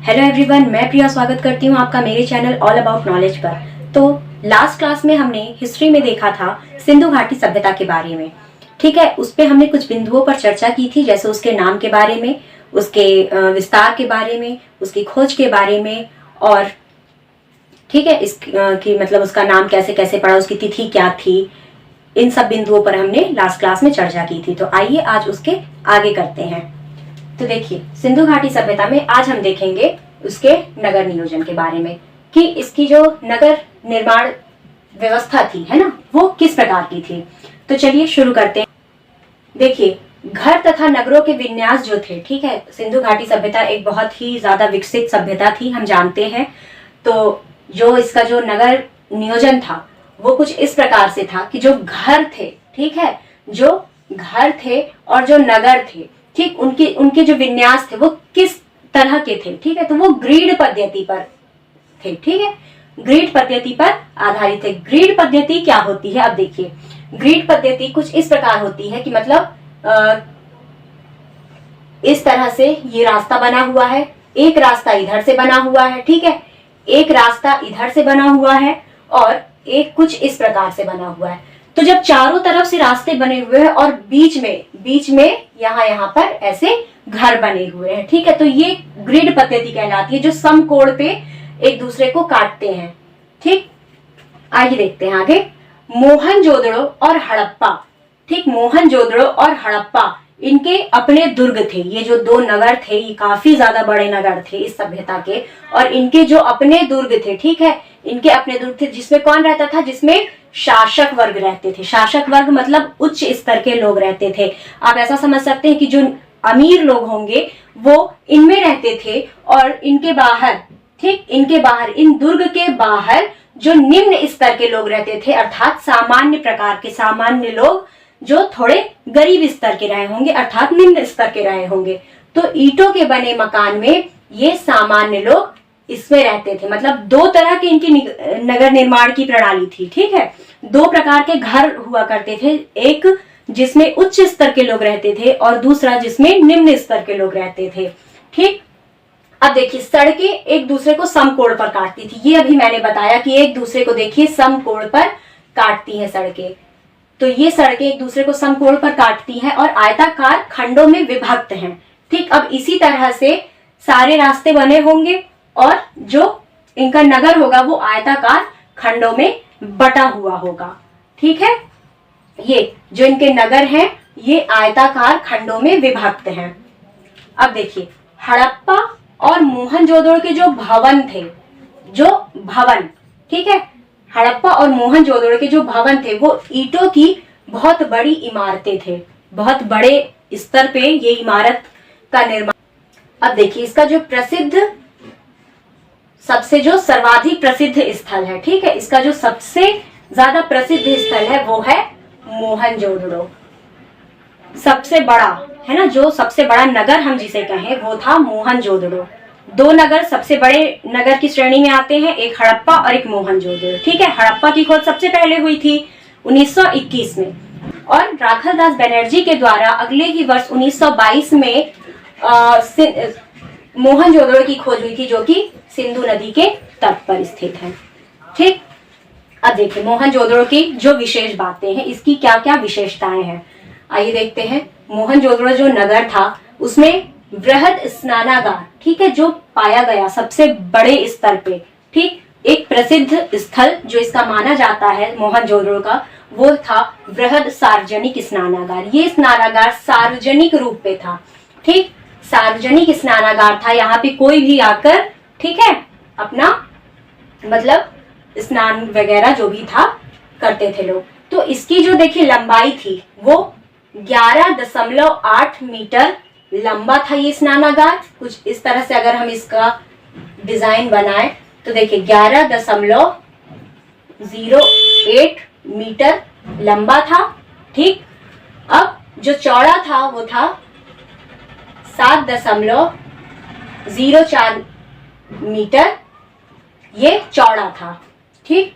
Hello everyone, मैं प्रिया स्वागत करती हूँ आपका मेरे चैनल ऑल अबाउट नॉलेज पर। तो लास्ट क्लास में हमने हिस्ट्री में देखा था सिंधु घाटी सभ्यता के बारे में। ठीक है, उस पे हमने कुछ बिंदुओं पर चर्चा की थी, जैसे उसके नाम के बारे में, उसके विस्तार के बारे में, उसकी खोज के बारे में, और ठीक है कि मतलब उसका नाम कैसे कैसे पड़ा, उसकी तिथि क्या थी। इन सब बिंदुओं पर हमने लास्ट क्लास में चर्चा की थी। तो आइए आज उसके आगे करते हैं। तो देखिए, सिंधु घाटी सभ्यता में आज हम देखेंगे उसके नगर नियोजन के बारे में, कि इसकी जो नगर निर्माण व्यवस्था थी, है ना, वो किस प्रकार की थी। तो चलिए शुरू करते हैं। देखिए, घर तथा नगरों के विन्यास जो थे, ठीक है, सिंधु घाटी सभ्यता एक बहुत ही ज्यादा विकसित सभ्यता थी, हम जानते हैं। तो जो इसका जो नगर नियोजन था वो कुछ इस प्रकार से था कि जो घर थे, ठीक है, जो घर थे और जो नगर थे, ठीक, उनके जो विन्यास थे वो किस तरह के थे। ठीक है, तो वो ग्रिड पद्धति पर थे। ठीक है, ग्रिड पद्धति पर आधारित है। ग्रिड पद्धति क्या होती है, अब देखिए, ग्रिड पद्धति कुछ इस प्रकार होती है कि मतलब इस तरह से ये रास्ता बना हुआ है, एक रास्ता इधर से बना हुआ है, ठीक है, एक रास्ता इधर से बना हुआ है और एक कुछ इस प्रकार से बना हुआ है। तो जब चारों तरफ से रास्ते बने हुए हैं और बीच में यहाँ पर ऐसे घर बने हुए हैं, ठीक है, तो ये ग्रिड पद्धति कहलाती है, जो समकोण पे एक दूसरे को काटते हैं। ठीक, आइए देखते हैं आगे। मोहनजोदड़ो और हड़प्पा, ठीक, मोहनजोदड़ो और हड़प्पा इनके अपने दुर्ग थे। ये जो दो नगर थे ये काफी ज्यादा बड़े नगर थे इस सभ्यता के, और इनके जो अपने दुर्ग थे, ठीक है, इनके अपने दुर्ग थे, जिसमें कौन रहता था, जिसमें शासक वर्ग रहते थे। शासक वर्ग मतलब उच्च स्तर के लोग रहते थे। आप ऐसा समझ सकते हैं कि जो अमीर लोग होंगे वो इनमें रहते थे, और इनके बाहर, ठीक, इनके बाहर, इन दुर्ग के बाहर जो निम्न स्तर के लोग रहते थे, अर्थात सामान्य प्रकार के, सामान्य लोग जो थोड़े गरीब स्तर के रहे होंगे, अर्थात निम्न स्तर के रहे होंगे। तो ईंटों के बने मकान में ये सामान्य लोग इसमें रहते थे। मतलब दो तरह की इनकी नगर निर्माण की प्रणाली थी। ठीक है, दो प्रकार के घर हुआ करते थे, एक जिसमें उच्च स्तर के लोग रहते थे और दूसरा जिसमें निम्न स्तर के लोग रहते थे। ठीक, अब देखिए, सड़कें एक दूसरे को समकोण पर काटती थी। ये अभी मैंने बताया कि एक दूसरे को देखिए समकोण पर काटती हैं सड़कें। तो ये सड़कें एक दूसरे को समकोण पर काटती हैं और आयताकार खंडों में विभक्त हैं। ठीक, अब इसी तरह से सारे रास्ते बने होंगे और जो इनका नगर होगा वो आयताकार खंडों में बटा हुआ होगा। ठीक है, ये जो इनके नगर हैं ये आयताकार खंडों में विभक्त हैं। अब देखिए, हड़प्पा और मोहनजोदड़ो के जो भवन थे, जो भवन, ठीक है, हड़प्पा और मोहनजोदड़ो के जो भवन थे वो ईंटों की बहुत बड़ी इमारतें थे। बहुत बड़े स्तर पे ये इमारत का निर्माण। अब देखिए, इसका जो प्रसिद्ध, सबसे जो सर्वाधिक प्रसिद्ध स्थल है, ठीक है, इसका जो सबसे ज्यादा प्रसिद्ध स्थल है वो है मोहनजोदड़ो। सबसे बड़ा, है ना, जो सबसे बड़ा नगर हम जिसे कहें वो था मोहनजोदड़ो। दो नगर सबसे बड़े नगर की श्रेणी में आते हैं, एक हड़प्पा और एक मोहनजोदड़ो। ठीक है, हड़प्पा की खोज सबसे पहले हुई थी 1921 में, और राखलदास बनर्जी के द्वारा अगले ही वर्ष 1922 में मोहनजोदड़ो की खोज हुई थी, जो कि सिंधु नदी के तट पर स्थित है। ठीक, अब देखिए, मोहनजोदड़ो की जो विशेष बातें हैं, इसकी क्या क्या विशेषताएं हैं, आइए देखते हैं। मोहनजोदड़ो जो नगर था उसमें वृहद स्नानागार, ठीक है, जो पाया गया सबसे बड़े स्तर पे। ठीक, एक प्रसिद्ध स्थल जो इसका माना जाता है मोहनजोदड़ो का, वो था वृहद सार्वजनिक स्नानागार। ये स्नानागार सार्वजनिक रूप पे था। ठीक, सार्वजनिक स्नानागार था, यहाँ पे कोई भी आकर, ठीक है, अपना मतलब स्नान वगैरह जो भी था करते थे लोग। तो इसकी जो देखिए लंबाई थी वो 11.8 मीटर लंबा था ये स्नानागार। कुछ इस तरह से अगर हम इसका डिजाइन बनाए तो देखिए 11.08 मीटर लंबा था। ठीक, अब जो चौड़ा था वो था 7.04 मीटर, ये चौड़ा था। ठीक,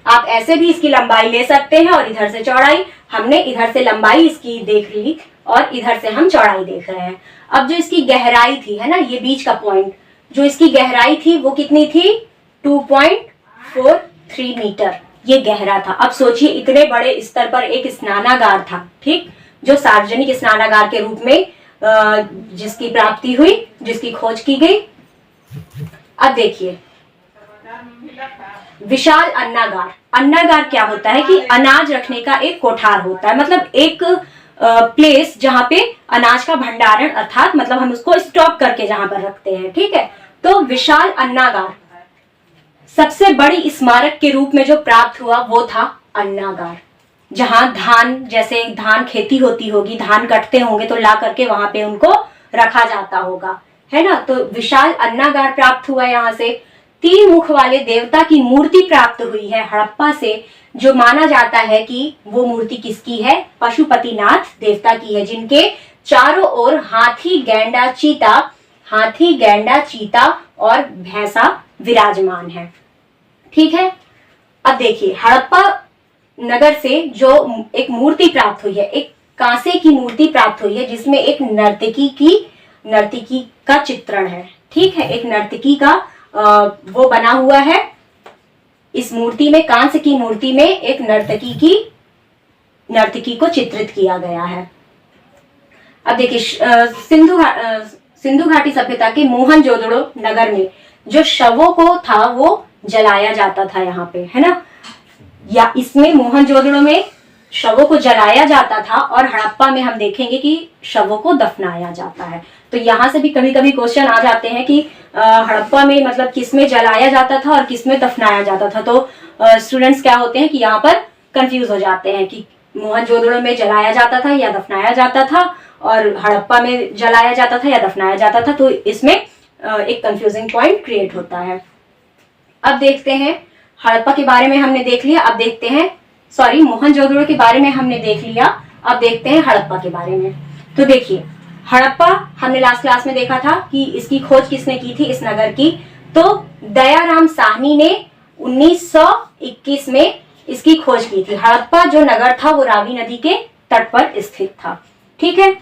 आप ऐसे भी इसकी लंबाई ले सकते हैं और इधर से चौड़ाई। हमने इधर से लंबाई इसकी देख ली और इधर से हम चौड़ाई देख रहे हैं। अब जो इसकी गहराई थी, है ना, ये बीच का पॉइंट, जो इसकी गहराई थी वो कितनी थी? 2.43 मीटर ये गहरा था। अब सोचिए इतने बड़े स्तर पर एक स्नानागार था, ठीक, जो सार्वजनिक स्नानागार के रूप में जिसकी प्राप्ति हुई, जिसकी खोज की गई। अब देखिए विशाल अन्नागार। अन्नागार क्या होता है कि अनाज रखने का एक कोठार होता है, मतलब एक प्लेस जहां पे अनाज का भंडारण, अर्थात मतलब हम उसको स्टॉक करके जहां पर रखते हैं, ठीक है। तो विशाल अन्नागार सबसे बड़ी स्मारक के रूप में जो प्राप्त हुआ वो था अन्नागार, जहां धान, जैसे धान खेती होती होगी, धान कटते होंगे तो ला करके वहां पे उनको रखा जाता होगा, है ना। तो विशाल अन्नागार प्राप्त हुआ यहाँ से। 3 मुख वाले देवता की मूर्ति प्राप्त हुई है हड़प्पा से, जो माना जाता है कि वो मूर्ति किसकी है? पशुपतिनाथ देवता की है, जिनके चारों ओर हाथी, गैंडा, चीता और भैंसा विराजमान है, ठीक है। अब देखिए हड़प्पा नगर से जो एक मूर्ति प्राप्त हुई है, एक कांसे की मूर्ति प्राप्त हुई है, जिसमें एक नर्तकी का चित्रण है, ठीक है। एक नर्तकी का वो बना हुआ है इस मूर्ति में, कांस्य की मूर्ति में एक नर्तकी को चित्रित किया गया है। अब देखिए सिंधु घाटी सभ्यता के मोहनजोदड़ो नगर में जो शवों को था वो जलाया जाता था यहाँ पे, है ना, या इसमें मोहनजोदड़ो में शवों को जलाया जाता था और हड़प्पा में हम देखेंगे कि शवों को दफनाया जाता है। तो यहाँ से भी कभी कभी क्वेश्चन आ जाते हैं कि हड़प्पा में मतलब किस में जलाया जाता था और किस में दफनाया जाता था। तो स्टूडेंट्स क्या होते हैं कि यहाँ पर कंफ्यूज हो जाते हैं कि मोहनजोदड़ो में जलाया जाता था या दफनाया जाता था, और हड़प्पा में जलाया जाता था या दफनाया जाता था। तो इसमें एक कंफ्यूजिंग पॉइंट क्रिएट होता है। अब देखते हैं हड़प्पा के बारे में हमने देख लिया, अब देखते हैं मोहनजोदड़ो के बारे में हमने देख लिया, अब देखते हैं हड़प्पा के बारे में। तो देखिए हड़प्पा हमने लास्ट क्लास में देखा था कि इसकी खोज किसने की थी, इस नगर की? तो दयाराम साहनी ने 1921 में इसकी खोज की थी। हड़प्पा जो नगर था वो रावी नदी के तट पर स्थित था, ठीक है।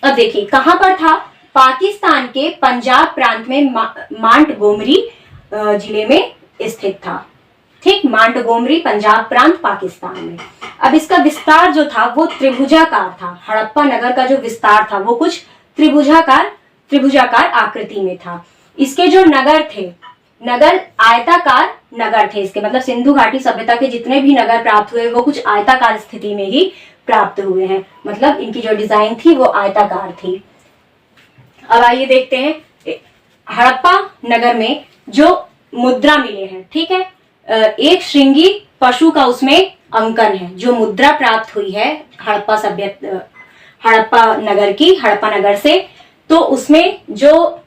अब देखिए कहां पर था? पाकिस्तान के पंजाब प्रांत में मांटगोमरी जिले में स्थित था, ठीक, मांटगोमरी पंजाब प्रांत पाकिस्तान में। अब इसका विस्तार जो था वो त्रिभुजाकार था। हड़प्पा नगर का जो विस्तार था वो कुछ त्रिभुजाकार आकृति में था। इसके जो नगर आयताकार नगर थे इसके, मतलब सिंधु घाटी सभ्यता के जितने भी नगर प्राप्त हुए वो कुछ आयताकार स्थिति में ही प्राप्त हुए हैं, मतलब इनकी जो डिजाइन थी वो आयताकार थी। अब आइए देखते हैं हड़प्पा नगर में जो मुद्रा मिले हैं, ठीक है। एक श्रृंगी पशु का उसमें अंकन है, जो मुद्रा प्राप्त हुई है हड़प्पा नगर से। तो उसमें जो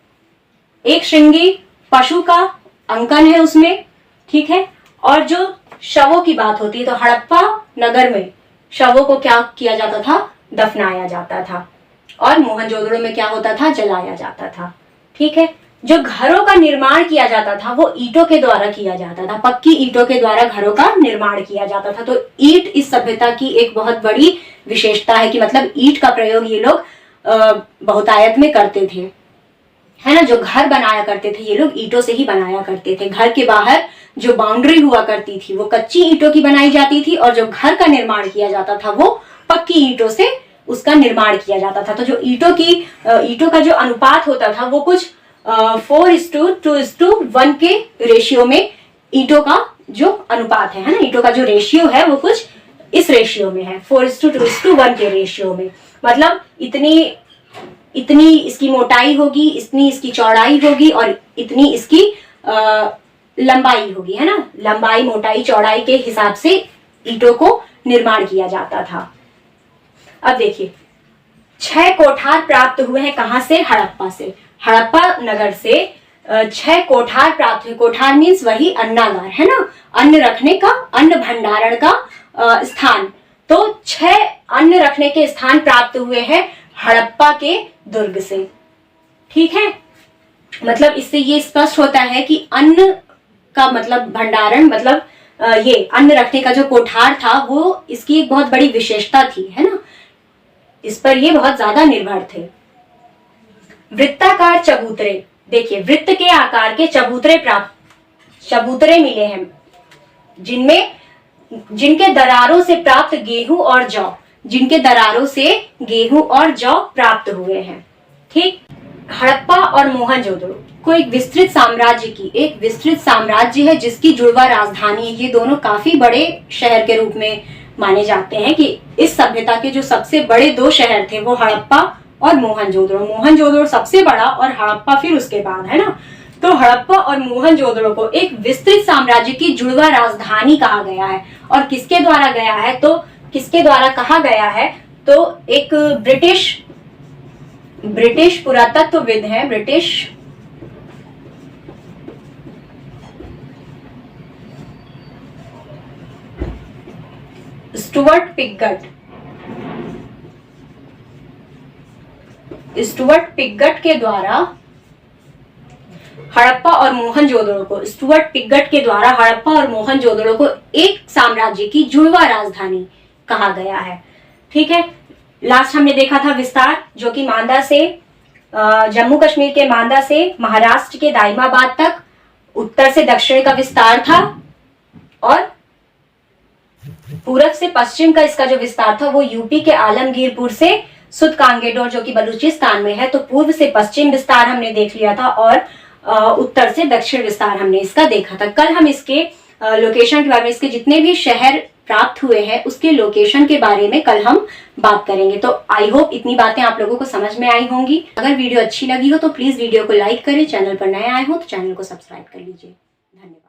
एक श्रृंगी पशु का अंकन है उसमें, ठीक है। और जो शवों की बात होती है तो हड़प्पा नगर में शवों को क्या किया जाता था? दफनाया जाता था। और मोहनजोदड़ो में क्या होता था? जलाया जाता था, ठीक है। जो घरों का निर्माण किया जाता था वो ईंटों के द्वारा किया जाता था, पक्की ईंटों के द्वारा घरों का निर्माण किया जाता था। तो ईंट इस सभ्यता की एक बहुत बड़ी विशेषता है कि मतलब ईंट का प्रयोग ये लोग बहुतायत में करते थे, है ना। जो घर बनाया करते थे ये लोग ईंटों से ही बनाया करते थे। घर के बाहर जो बाउंड्री हुआ करती थी वो कच्ची ईंटों की बनाई जाती थी, और जो घर का निर्माण किया जाता था वो पक्की ईंटों से उसका निर्माण किया जाता था। तो जो ईंटों का जो अनुपात होता था वो कुछ 4:2:1 के रेशियो में ईंटों का जो अनुपात है ना, ईंटों का जो रेशियो है वो कुछ इस रेशियो में है, 4:2:1 के रेशियो में। मतलब इतनी इसकी मोटाई होगी, इतनी इसकी चौड़ाई होगी और इतनी इसकी लंबाई होगी, है ना। लंबाई, मोटाई, चौड़ाई के हिसाब से ईंटों को निर्माण किया जाता था। अब देखिए 6 कोठार प्राप्त हुए हैं कहां से? हड़प्पा से। हड़प्पा नगर से 6 कोठार प्राप्त हुए। कोठार मीन्स वही अन्नागार, है ना, अन्न रखने का, अन्न भंडारण का स्थान। तो 6 अन्न रखने के स्थान प्राप्त हुए हैं हड़प्पा के दुर्ग से, ठीक है। मतलब इससे ये स्पष्ट होता है कि अन्न का मतलब भंडारण, मतलब ये अन्न रखने का जो कोठार था वो इसकी एक बहुत बड़ी विशेषता थी, है ना। इस पर ये बहुत ज्यादा निर्भर थे। वृत्ताकार चबूतरे, देखिए वृत्त के आकार के चबूतरे मिले हैं, जिनके दरारों से प्राप्त गेहूं और जौ, जिनके दरारों से गेहूं और जौ प्राप्त हुए हैं। ठीक, हड़प्पा और मोहनजोदड़ो को एक विस्तृत साम्राज्य है जिसकी जुड़वा राजधानी है। ये दोनों काफी बड़े शहर के रूप में माने जाते हैं कि इस सभ्यता के जो सबसे बड़े दो शहर थे वो हड़प्पा और मोहनजोदड़ो। मोहनजोदड़ो सबसे बड़ा और हड़प्पा फिर उसके बाद, है ना। तो हड़प्पा और मोहनजोदड़ो को एक विस्तृत साम्राज्य की जुड़वा राजधानी कहा गया है। और किसके द्वारा गया है, तो किसके द्वारा कहा गया है, तो एक ब्रिटिश पुरातत्वविद हैं, ब्रिटिश स्टुअर्ट पिगट के द्वारा हड़प्पा और मोहनजोदड़ो को एक साम्राज्य की जुड़वा राजधानी कहा गया है। ठीक है, लास्ट हमने देखा था विस्तार, जो कि मांदा से जम्मू कश्मीर के मांदा से महाराष्ट्र के दाइमाबाद तक उत्तर से दक्षिण का विस्तार था, और पूरब से पश्चिम का इसका जो विस्तार था वो यूपी के आलमगीरपुर से सुदकांगेडोर जो कि बलूचिस्तान में है। तो पूर्व से पश्चिम विस्तार हमने देख लिया था और उत्तर से दक्षिण विस्तार हमने इसका देखा था। कल हम इसके लोकेशन के बारे में, इसके जितने भी शहर प्राप्त हुए हैं उसके लोकेशन के बारे में कल हम बात करेंगे। तो आई होप इतनी बातें आप लोगों को समझ में आई होंगी। अगर वीडियो अच्छी लगी हो तो प्लीज वीडियो को लाइक करें, चैनल पर नए आए हो तो चैनल को सब्सक्राइब कर लीजिए। धन्यवाद।